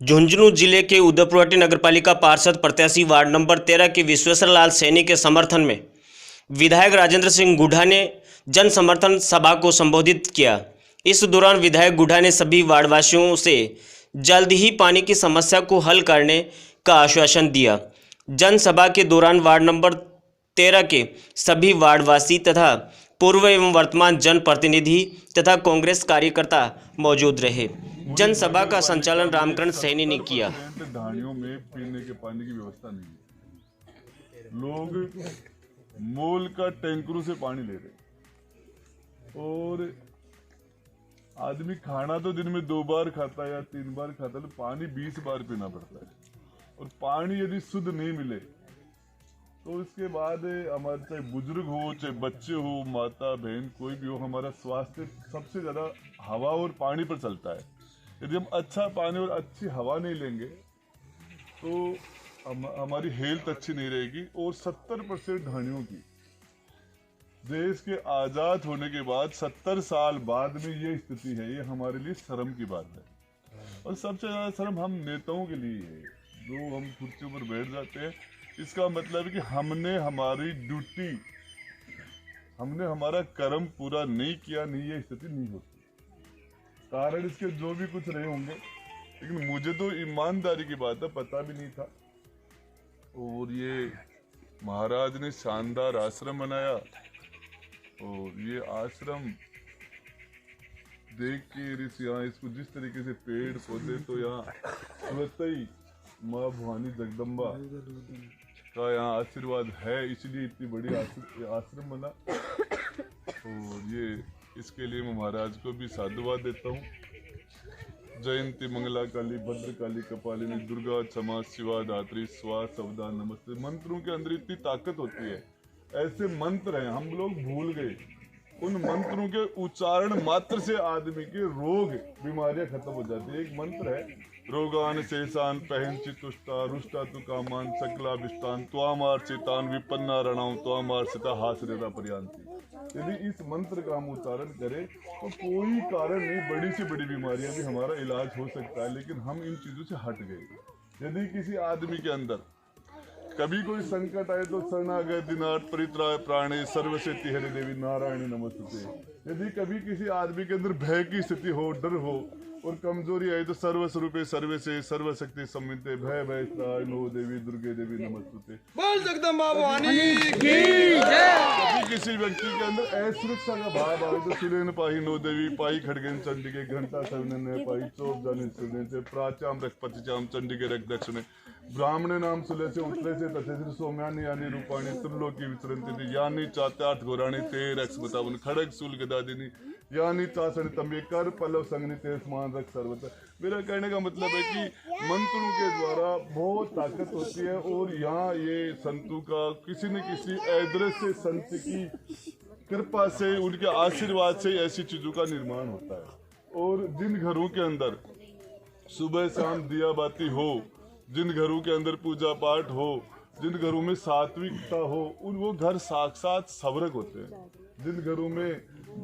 झुंझुनू जिले के उदयपुरहट्टी नगरपालिका पार्षद प्रत्याशी वार्ड नंबर 13 के विश्वेश्वर लाल सैनी के समर्थन में विधायक राजेंद्र सिंह गुढ़ा ने जन समर्थन सभा को संबोधित किया। इस दौरान विधायक गुढ़ा ने सभी वार्डवासियों से जल्द ही पानी की समस्या को हल करने का आश्वासन दिया। जनसभा के दौरान वार्ड नंबर 13 के सभी वार्डवासी तथा पूर्व एवं वर्तमान जनप्रतिनिधि तथा कांग्रेस कार्यकर्ता मौजूद रहे। जनसभा का संचालन रामकरण सैनी ने किया। ढाणियों में पीने के पानी की व्यवस्था नहीं है, लोग मोल का टैंकरों से पानी ले रहे और आदमी खाना तो दिन में 2 बार खाता है या 3 बार खाता है, तो पानी 20 बार पीना पड़ता है। और पानी यदि शुद्ध नहीं मिले तो इसके बाद हमारे चाहे बुजुर्ग हो, चाहे बच्चे हो, माता बहन कोई भी हो, हमारा स्वास्थ्य सबसे ज्यादा हवा और पानी पर चलता है। यदि हम अच्छा पानी और अच्छी हवा नहीं लेंगे तो हमारी हेल्थ अच्छी नहीं रहेगी। और 70% ढाणियों की देश के आजाद होने के बाद 70 साल बाद में ये स्थिति है, ये हमारे लिए शर्म की बात है। और सबसे ज्यादा शर्म हम नेताओं के लिए है, जो हम कुर्सी पर बैठ जाते हैं। इसका मतलब है कि हमने हमारी ड्यूटी, हमने हमारा कर्म पूरा नहीं किया, नहीं ये स्थिति नहीं होती। कारण इसके जो भी कुछ रहे होंगे, लेकिन मुझे तो ईमानदारी की बात है पता भी नहीं था। और ये महाराज ने शानदार आश्रम बनाया और ये आश्रम देख के ऋषि यहाँ इसको जिस तरीके से पेड़ पौधे, तो यहाँ स्वतः ही माँ भवानी जगदम्बा का यहाँ आशीर्वाद है, इसलिए इतनी बड़ी आश्रम बना। और ये इसके लिए मैं महाराज को भी साधुवाद देता हूँ। जयंती मंगला काली भद्र काली कपालिनी दुर्गा क्षमा शिवा धात्री स्वा सवदा नमस्ते। मंत्रों के अंदर इतनी ताकत होती है, ऐसे मंत्र हैं हम लोग भूल गए। उन मंत्रों के उच्चारण मात्र से आदमी के रोग बीमारियां खत्म हो जाती है। एक मंत्र है, रोगान शेषान पहन चितुष्टा रुष्टा तु कामान सकलाभिष्टान त्वामार चितान विपन्ना रणम त्वामार चिता हासरेता पर्यांति। यदि इस मंत्र का हम उच्चारण करें तो कोई कारण नहीं, बड़ी से बड़ी बीमारियां भी हमारा इलाज हो सकता है। लेकिन हम इन चीजों से हट गए। यदि किसी आदमी के अंदर कभी कोई संकट आए तो शरणागत दिनाथ परित्राय प्राणे सर्वशक्ति हरि देवी नारायणी नमस्ते। यदि कभी किसी आदमी के अंदर भय की स्थिति हो, डर हो और कमजोरी आई तो सर्वस्वरूपे सर्वे से सर्वशक्ति सम्मिते भय भय नो देवी दुर्गे देवी नमस्ते। बोल जगदम्बा भवानी की जय। कभी किसी व्यक्ति के अंदर असुरक्षा का भाव आए तो सुलेन पाही नो देवी पाई खड़गेन चंडी के घंटा सवने पाई चौप जाने सुने से प्राचाम रखपति चाम चंडी के रख दक्षिणे ब्राह्मणे नाम सुले से उत्तरे से तथे श्री सोम्यानी यानी रूपाणी त्रिलोकी विचरंती यानी चात्याठ घोराणी ते रक्ष बतावन खड़ग सूल गदादिनी यानी चासनी तंबे कर पल्लव संगनी ते समान रख सर्वत। मेरा कहने का मतलब है कि मंत्रों के द्वारा बहुत ताकत होती है। और यहाँ ये संतों का किसी न किसी अदृश्य संत की कृपा से, उनके आशीर्वाद से ऐसी चीजों का निर्माण होता है। और जिन घरों के अंदर सुबह शाम दिया बाती हो, जिन घरों के अंदर पूजा पाठ हो, जिन घरों में सात्विकता हो, उन वो घर साक्षात स्वर्ग होते हैं। जिन घरों में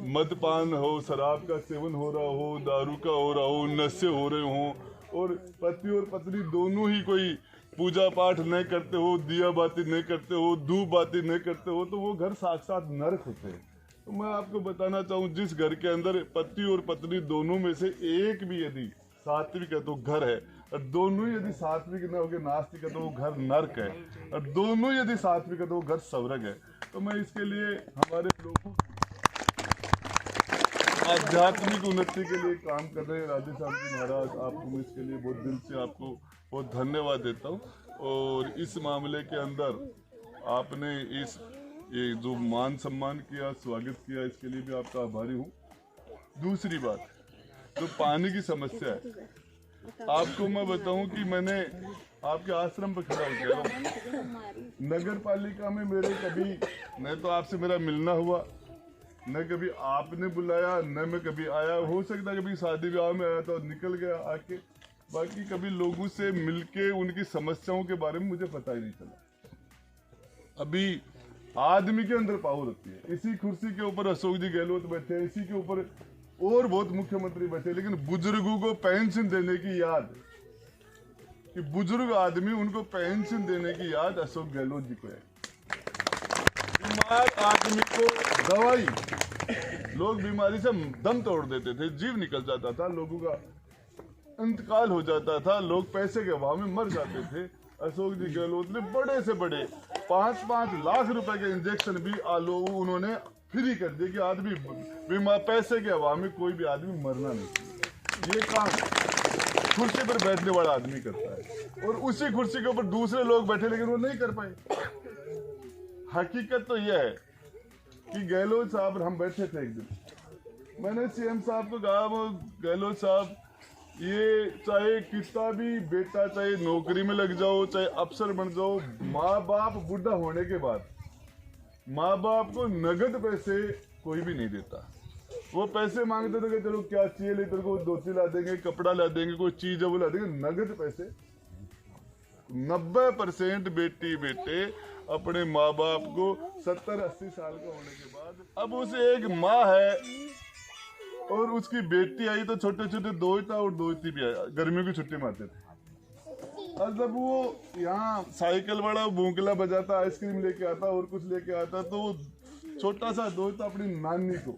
मदपान हो, शराब का सेवन हो रहा हो, दारू का हो रहा हो, नशे हो रहे हो और पति और पत्नी दोनों ही कोई पूजा पाठ नहीं करते हो, दिया बाती नहीं करते हो, धूप बाती नहीं करते हो, तो वो घर साक्षात नरक होते हैं। तो मैं आपको बताना चाहूँ, जिस घर के अंदर पति और पत्नी दोनों में से एक भी यदि सात्विक है तो घर है, और दोनों यदि सात्विक न होकर नास्तिक है तो वो घर नरक है, और दोनों यदि सात्विक है तो वो घर स्वर्ग है। तो मैं इसके लिए हमारे लोगों आध्यात्मिक उन्नति के लिए काम कर रहे हैं राधे श्याम जी महाराज, आपको मैं इसके लिए बहुत दिल से आपको बहुत धन्यवाद देता हूँ। और इस मामले के अंदर आपने ये जो मान सम्मान किया, स्वागत किया, इसके लिए भी आपका आभारी हूँ। दूसरी बात, जो पानी की समस्या है, आपको मैं बताऊं कि मैंने आपके आश्रम पर खड़ा हो गया। नगर पालिका में मेरे कभी न तो आपसे मेरा मिलना हुआ, न कभी आपने बुलाया, न मैं कभी आया। हो सकता है कभी शादी विवाह में आया तो निकल गया आके, बाकी कभी लोगों से मिलके उनकी समस्याओं के बारे में मुझे पता ही नहीं चला। अभी आदमी के अंदर पावर होती है। इसी कुर्सी के ऊपर अशोक जी गहलोत बैठे हैं, इसी के ऊपर और बहुत मुख्यमंत्री बैठे, लेकिन बुजुर्गों को पेंशन देने की याद कि बुजुर्ग आदमी उनको पेंशन देने की याद अशोक गहलोत जी को है। बीमार आदमी को दवाई, लोग बीमारी से दम तोड़ देते थे, जीव निकल जाता था, लोगों का इंतकाल हो जाता था, लोग पैसे के अभाव में मर जाते थे। अशोक जी गहलोत ने बड़े से बड़े 5-5 लाख रुपए के इंजेक्शन भी उन्होंने फ्री कर दिए कि आदमी बीमा पैसे के अभाव में कोई भी आदमी मरना नहीं चाहिए। ये काम कुर्सी पर बैठने वाला आदमी करता है और उसी कुर्सी के ऊपर दूसरे लोग बैठे लेकिन वो नहीं कर पाए। हकीकत तो यह है कि गहलोत साहब, हम बैठे थे एक दिन, मैंने सीएम साहब को कहा, वो गहलोत साहब, ये चाहे कितना भी बेटा, चाहे नौकरी में लग जाओ, चाहे अफसर बन जाओ, माँ बाप बूढ़ा होने के बाद माँ बाप को नगद पैसे कोई भी नहीं देता। वो पैसे मांगते थे कि चलो क्या चाहिए ले, तेरे को धोती ला देंगे, कपड़ा ला देंगे, कोई चीज है वो ला देंगे, नगद पैसे। 90% बेटी बेटे अपने माँ बाप को 70-80 साल का होने के बाद, अब उसे एक माँ है और उसकी बेटी आई तो छोटे छोटे दोहिता और दोहिती भी आया, गर्मियों की छुट्टी में आते थे। और जब वो यहाँ साइकिल वाला भूंकला बजाता, आइसक्रीम लेके आता और कुछ लेके आता, तो छोटा सा दोहिता अपनी नानी को,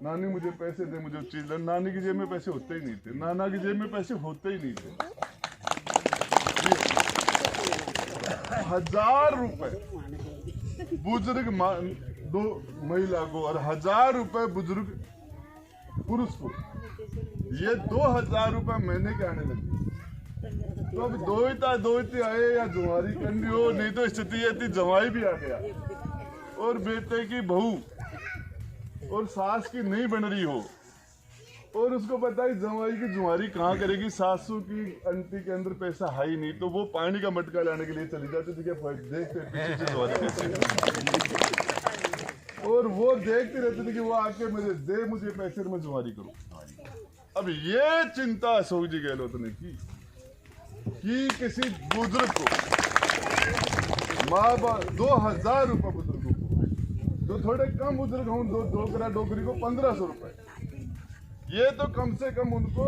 नानी मुझे पैसे दे, मुझे चीज ले। नानी की जेब में पैसे होते ही नहीं थे, नाना की जेब में पैसे होते ही नहीं थे। 1000 रुपए बुजुर्ग दो महिला को और 1000 रुपए बुजुर्ग पुरुष को, ये 2000 रुपए महीने के आने लगे। तो अब दोहिता दोहिती आए या जुआरी करनी हो, नहीं तो स्थिति ये थी जवाई भी आ गया और बेटे की बहू और सास की नहीं बन रही हो और उसको पता है जवाई की जुआरी कहाँ करेगी, सासू की अंटी के अंदर पैसा है ही नहीं, तो वो पानी का मटका लाने के लिए चली जाती थी। देखते पीछे से जुआरी कैसे, और वो देखते रहते थे कि वो आके मुझे दे, मुझे पैसे, मैं जुआरी करूं। अब ये चिंता अशोक जी गहलोत ने की कि किसी बुजुर्ग को माँ बाप 2000 रुपये बुजुर्गों को, जो थोड़े कम बुजुर्ग हों, दो करा डोकरी को 1500 रुपए, ये तो कम से कम उनको,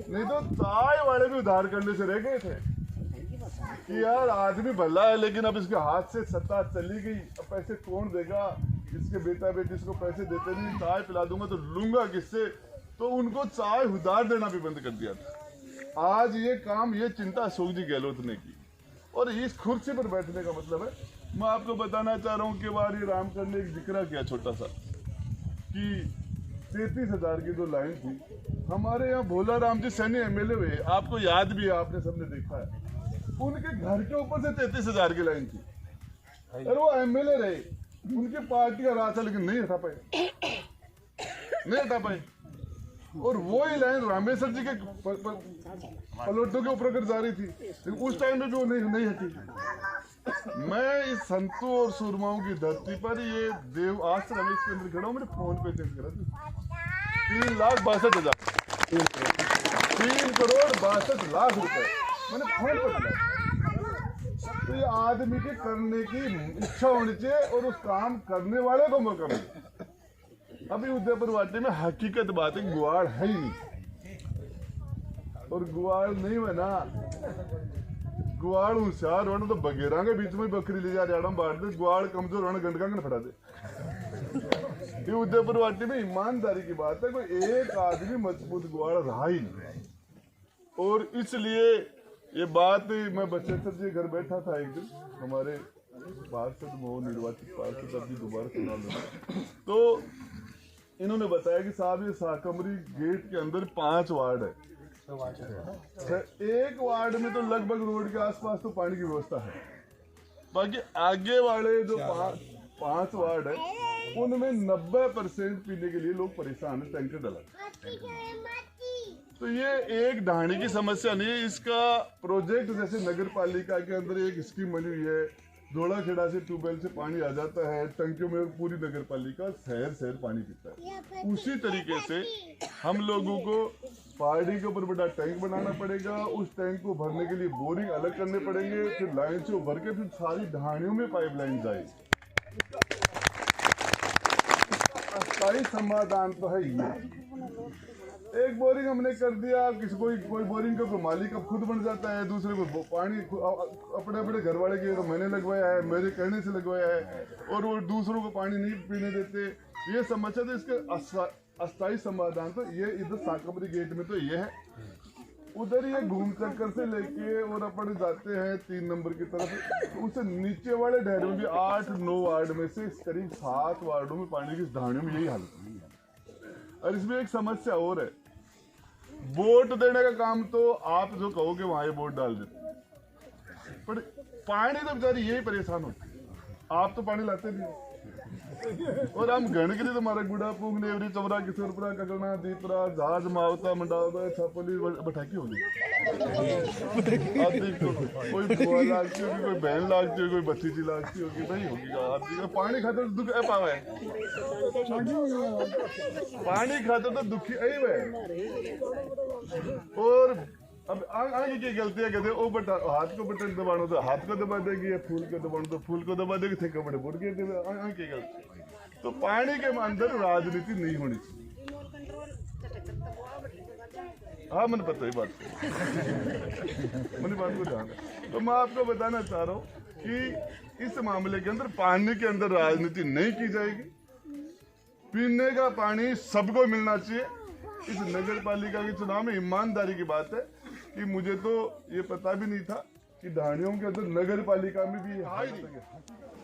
नहीं तो चाय वाले भी उधार करने से रह गए थे कि यार आदमी भला है लेकिन अब इसके हाथ से सत्ता चली गई, अब पैसे कौन देगा, इसके बेटा बेटी इसको पैसे देते नहीं, चाय पिला दूंगा तो लूंगा किससे, तो उनको चाय उधार देना भी बंद कर दिया था। आज ये काम, ये चिंता अशोक जी गहलोत ने की और इस कुर्सी पर बैठने का मतलब है, मैं आपको बताना चाह रहा हूँ कि बार ये रामकर ने एक जिक्र किया छोटा सा कि 33,000 की जो लाइन थी, हमारे यहाँ भोला राम जी सैनी एमएलए हुए, आपको याद भी है, आपने सबने देखा है, उनके घर के ऊपर से 33,000 की लाइन थी और वो एमएलए रहे, उनकी पार्टी का रास्ता लेकिन नहीं हटा पाए और वो ही लाइन रामेश्वर जी के पलोटों के ऊपर अगर जा रही थी, उस टाइम में भी वो नहीं हटी। मैं इस संतों और सुरमाओं की धरती पर ये देव आश्रम इसके अंदर खड़ा हूँ, मैंने फोन पे चेक करा था 3,62,000 3,62,00,000 रुपए मैंने फोन पे चला। तो ये आदमी के करने की इच्छा होनी चाहिए और उस काम करने वाले को मौका मिले। अभी उदयपुर वाटे में हकीकत बात है, गुआड़ है ही नहीं और गुआड़ नहीं हुआ ना, गुआड़ होशियार होना तो बगेरा के बीच में बकरी ले जा रहा बांट दे, गुआड़ कमजोर होना गंडका के फटा दे। ये उदयपुर वाटे में ईमानदारी की बात है, कोई एक आदमी मजबूत गुआड़ रहा ही नहीं और इसलिए ये बात मैं बचेतर जी घर बैठा था एक दिन, हमारे पार्षद मोहन निर्वाचित पार्षद अभी दोबारा चुनाव लड़ा, तो इन्होंने बताया कि साहब ये साकमरी गेट के अंदर 5 वार्ड है, एक वार्ड में तो लगभग रोड के आसपास तो पानी की व्यवस्था है, बाकी आगे वाले जो 5 वार्ड है उनमें 90% पीने के लिए लोग परेशान है, टैंकर डला। तो ये एक ढाणी की समस्या नहीं है, इसका प्रोजेक्ट जैसे नगर पालिका के अंदर एक स्कीम बनी हुई है, धोला खेड़ा से ट्यूबवेल से पानी आ जाता है, टंकियों में पूरी नगर पालिका शहर पानी पीता है। उसी तरीके से हम लोगों को पहाड़ी के ऊपर बड़ा टैंक बनाना पड़ेगा, उस टैंक को भरने के लिए बोरिंग अलग करने पड़ेंगे, फिर लाइन से भर के फिर सारी ढाणियों में पाइपलाइन जाएगी। अस्थायी समाधान तो है ये, एक बोरिंग हमने कर दिया, किसी कोई बोरिंग का मालिक अब खुद बन जाता है, दूसरे को पानी अपने अपने घर वाले के तो मैंने लगवाया है, मेरे कहने से लगवाया है, और वो दूसरों को पानी नहीं पीने देते। ये समस्या तो इसके अस्थायी समाधान तो ये इधर साकबरी गेट में तो ये है, उधर ये घूम चक्कर से लेके और अपन जाते हैं 3 नंबर की तरफ, उससे नीचे वाले ढेर में भी 8-9 वार्ड में से करीब 7 वार्डों में पानी की धानियों में यही हालत है। और इसमें एक समस्या और है, वोट देने का काम तो आप जो कहोगे वहां ये वोट डाल देते, पर पानी तो बेचारी यही परेशान होती है, आप तो पानी लाते नहीं हो। और हम गण के लिए तुम्हारा गुड़ा पूग नेवरी चवरा किशोरपुरा ककड़ना दीपरा जहाज मावता मंडावता छापोली बठाकी होगी। आप देखो कोई बुआ लागती होगी, कोई बहन लागती होगी, कोई भतीजी लागती होगी, नहीं होगी। आप देखो पानी खाते तो दुख है पावा है, पानी खाते तो दुखी आई है। और अब आगे की गलतियां कहते हैं, ओ बटा हाथ को बटन दबानो तो हाथ को दबा देगी, फूल को दबानो तो फूल को दबा देगी, थे कपड़े बुड़ गए थे, आगे की गलती। तो पानी के अंदर राजनीति नहीं होनी चाहिए। हाँ मैंने पता ही बात मैंने बात को ध्यान है। तो मैं आपको बताना चाह रहा हूँ कि इस मामले के अंदर पानी के अंदर राजनीति नहीं की जाएगी, पीने का पानी सबको मिलना चाहिए। इस नगर पालिका के चुनाव में ईमानदारी की बात है कि मुझे तो ये पता भी नहीं था कि ढाणियों के अंदर नगर पालिका में भी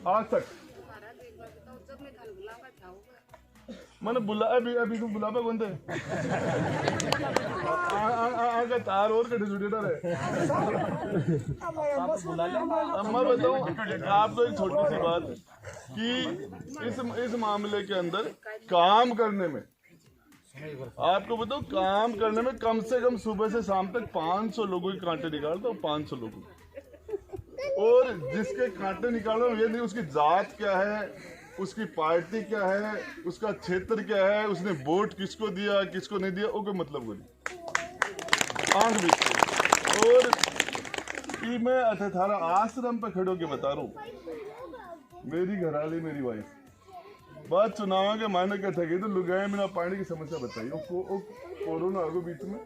आज तक मैंने बुला अभी तुम बुलावा कौन थे आगे तार और कटे छुटे रहे। मैं बताऊं आपको एक छोटी सी बात कि इस मामले के अंदर काम करने में, आपको बताओ काम करने में कम से कम सुबह से शाम तक 500 लोगों के कांटे निकालता हूँ, 500 लोगों के। और जिसके कांटे निकाल रहा हूँ ये नहीं उसकी जात क्या है, उसकी पार्टी क्या है, उसका क्षेत्र क्या है, उसने वोट किसको दिया किसको नहीं दिया, वो कोई मतलब नहीं आंख भी। और कि मैं अथारा आश्रम पे खड़ो के बता रहा हूँ, मेरी घरवाली मेरी वाइफ बात चुनाव के मायने क्या थे तो लुगाए बिना पानी की समस्या बताई, कोरोना आगो बीच में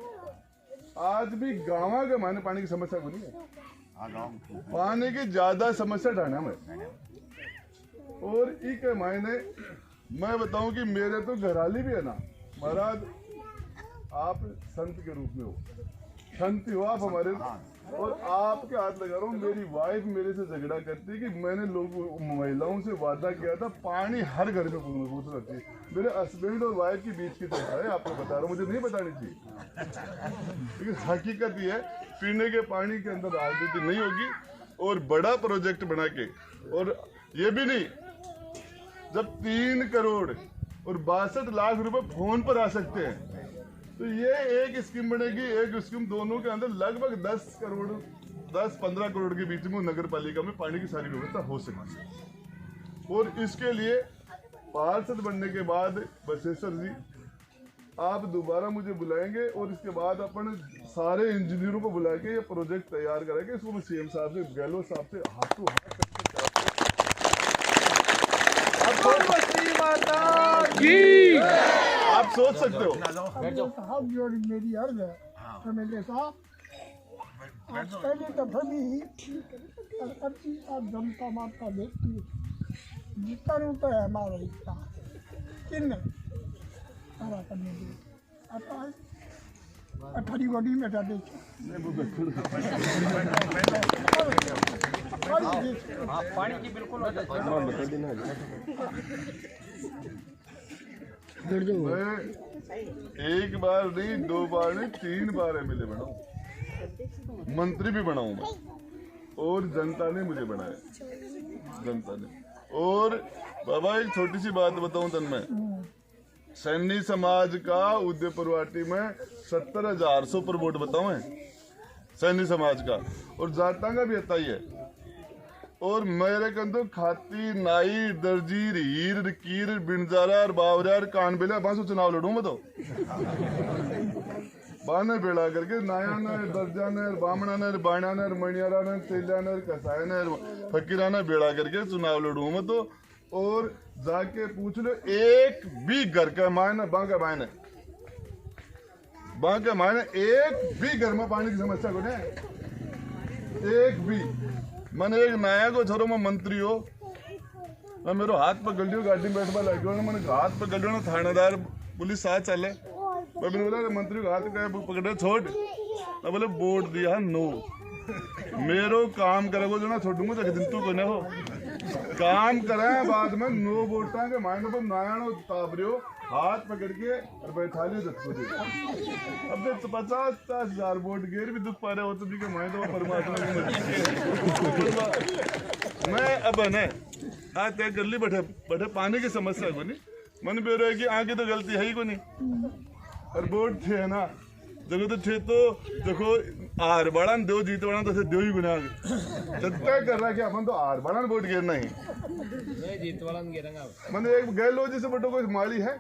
आज भी गाँव के मायने पानी की समस्या को नहीं है, पानी की ज्यादा समस्या ढाणा में। और एक मायने मैं बताऊं कि मेरे तो घराली भी है ना महाराज, आप संत के रूप में हो, संत हो आप हमारे, और आपके हाथ लगा रहा हूँ। मेरी वाइफ मेरे से झगड़ा करती है कि मैंने महिलाओं से वादा किया था पानी हर घर में पहुंच रखती है। मेरे हस्बैंड और वाइफ के बीच की चर्चा है, आपको बता रहा हूँ, मुझे नहीं बतानी चाहिए, लेकिन हकीकत ये है पीने के पानी के अंदर राजनीति नहीं होगी। और बड़ा प्रोजेक्ट बना के, और ये भी नहीं, जब 3 करोड़ और 62 लाख रुपए फोन पर आ सकते हैं तो ये एक स्कीम बनेगी, एक स्कीम दोनों के अंदर लगभग 10-15 करोड़ के बीच में नगर पालिका में पानी की सारी व्यवस्था हो सकती है। और इसके लिए पार्षद बनने के बाद बसेश्वर जी आप दोबारा मुझे बुलाएंगे और इसके बाद अपन सारे इंजीनियरों को बुला के ये प्रोजेक्ट तैयार करेंगे। इसको मैं सीएम साहब से, गहलोत साहब से हाथों हाथ आप सोच सकते हो। साहब जो मेरी अर्ज है एमएलए साहब, आज पहले दफे भी आप जनता माता देखती है जितना रुपये है हमारा हिस्सा किन सारा करने के आता है अठारी बॉडी में जा देखिए पानी की बिल्कुल मैं एक बार नहीं, 2 बार नहीं, 3 बार एमएलए बनाऊं, मंत्री भी बनाऊं मैं, और जनता ने मुझे बनाया, जनता ने। और बाबा एक छोटी सी बात बताऊं तन्मय, सैनी समाज का उदयपुरवाटी में 70,100 पर वोट बताऊं है सैनी समाज का, और जाटा का भी इतना ही है। और मेरे कंदो खाती नाई दर्जी हीर कीर बिनजारा और बावरियार कानबेला बांसो चुनाव लड़ूं मैं तो बाने बेड़ा करके नाया ने दर्जा ने बामणा ने बाणा ने मणियारा ने तेलिया ने कसाया ने फकीरा ने बेड़ा करके चुनाव लड़ूं मैं तो। और जाके पूछ लो एक भी घर का मायने बांका मायने वहां के मायने एक भी घर में पानी की समस्या को नहीं, एक भी। मैंने एक नया को छोरो में मंत्री हो, मैं मेरे हाथ पर गलियो गाड़ी में बैठवा लगे, मैंने हाथ पर गलियो ना थानेदार पुलिस साथ चले, मैंने बोला मंत्री को हाथ पकड़े छोड़, मैं बोले वोट दिया नो, मेरो काम करेगो जो ना छोड़ूंगा तो दिन तू को न हो काम करे बाद में नो वोटा के मायने पर नारायण ताबरियो हाथ पकड़ के और बैठा लियो दत्तो दे। अब तो 50,000 वोट गेर भी दुख पा रहे हो तो भी के मायने तो परमात्मा की मर्जी। मैं अब न आज तय कर ली बैठे पानी की समस्या को नहीं, मन बेरो है कि आगे तो गलती है ही को नहीं, और वोट थे ना देखो तो छे तो देखो आर बड़ा दो जीत बड़ा तो दो ही गुना तय कर रहा कि अपन तो आर बड़ा वोट गिरना ही जीत वाला गिरेगा। मैंने एक गैलोजी से बटो कोई माली है,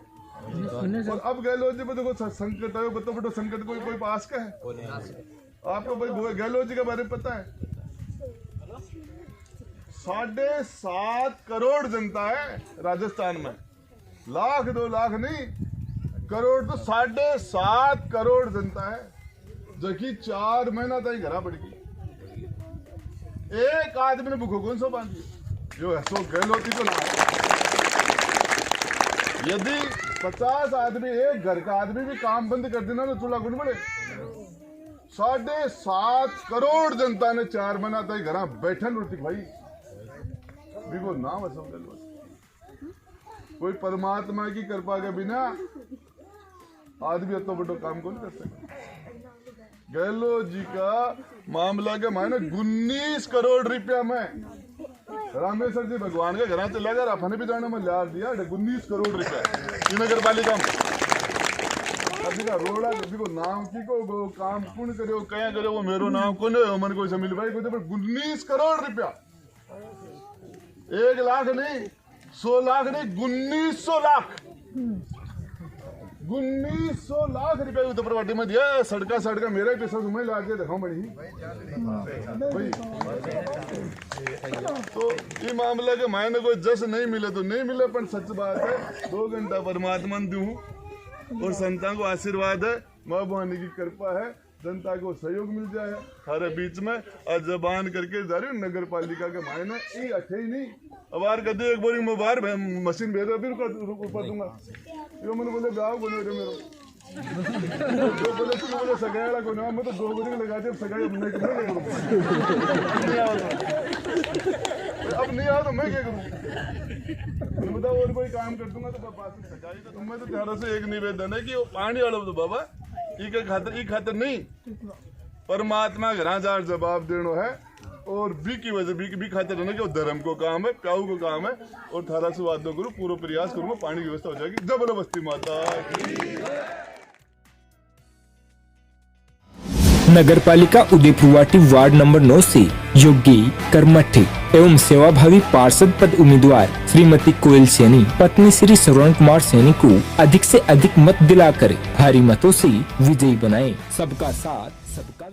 और अब गैलोजी पे देखो संकट है, बतो बटो संकट कोई पास का है, आपको भाई गैलोजी के बारे में पता है? 7.5 करोड़ जनता है राजस्थान में, लाख 2 लाख नहीं करोड़, तो 7.5 करोड़ जनता है, जो कि 4 महीना तक घरा पड़ गई। एक आदमी ने भूखो कौन सो बांधी जो है सो गहलोती तो ना। यदि 50 आदमी एक घर का आदमी भी काम बंद कर देना तो चूल्हा गुण पड़े। 7.5 करोड़ जनता ने 4 महीना तक घर बैठन रोटी खाई, बिल्कुल नाम है सब गहलोत। कोई परमात्मा की कृपा के बिना आदमी तो बड़ो काम कौन कर सकता। गहलोत जी का मामला के मायने 19 करोड़ रुपया में रामेश्वर जी भगवान के घर चला गया, अपने भी जाने में ला दिया 19 करोड़ रुपया नगर पालिका में। अभी का रोड़ा को नाम की को काम कौन करे क्या करे वो मेरो नाम कौन है मन को मिल भाई को 19 करोड़ रुपया, 1 लाख नहीं 100 लाख नहीं 1900 लाख 1900 लाख रुपए उत्तर प्रवाटी में दिया। सड़का मेरा पैसा तुम्हें ला के दिखाऊं बड़ी भाई। तो ये मामला के मायने कोई जस नहीं मिले तो नहीं मिले, पर सच बात है 2 घंटा परमात्मा दूं और संतान को आशीर्वाद है, माँ भवानी की कृपा है, जनता को सहयोग मिल जाए हर बीच में। आज जबान करके जा रही हूँ नगर पालिका के मायने ये अच्छे ही नहीं अबार कर दे एक बोरी मोबाइल मशीन भेजो फिर ऊपर दूंगा यो मैंने बोले गाँव बोले मेरो जो बोले तुम बोले सगाया को ना मैं तो 2 बोरी लगा दे सगाई अब नहीं आओ तो मैं क्या करूँ बताओ, और कोई काम कर दूंगा तो पास में सगाई तो तुम्हें तो त्यारा से एक निवेदन है कि वो पानी वाला तो बाबा ई खातर नहीं परमात्मा घर जार जवाब देनो है, और भी की वजह भी खातिर रहना कि वो धर्म को काम है, प्याऊ को काम है, और 18 से वादों करूँ पूरा प्रयास करूँगा पानी की व्यवस्था हो जाएगी। जबरदस्ती माता नगर पालिका उदयपुरवाटी वार्ड नंबर 9 से योगी कर्मठी एवं सेवाभावी पार्षद पद उम्मीदवार श्रीमती कोयल सैनी पत्नी श्री श्रवण कुमार सैनी को अधिक से अधिक मत दिलाकर भारी मतों से विजयी बनाए। सबका साथ सबका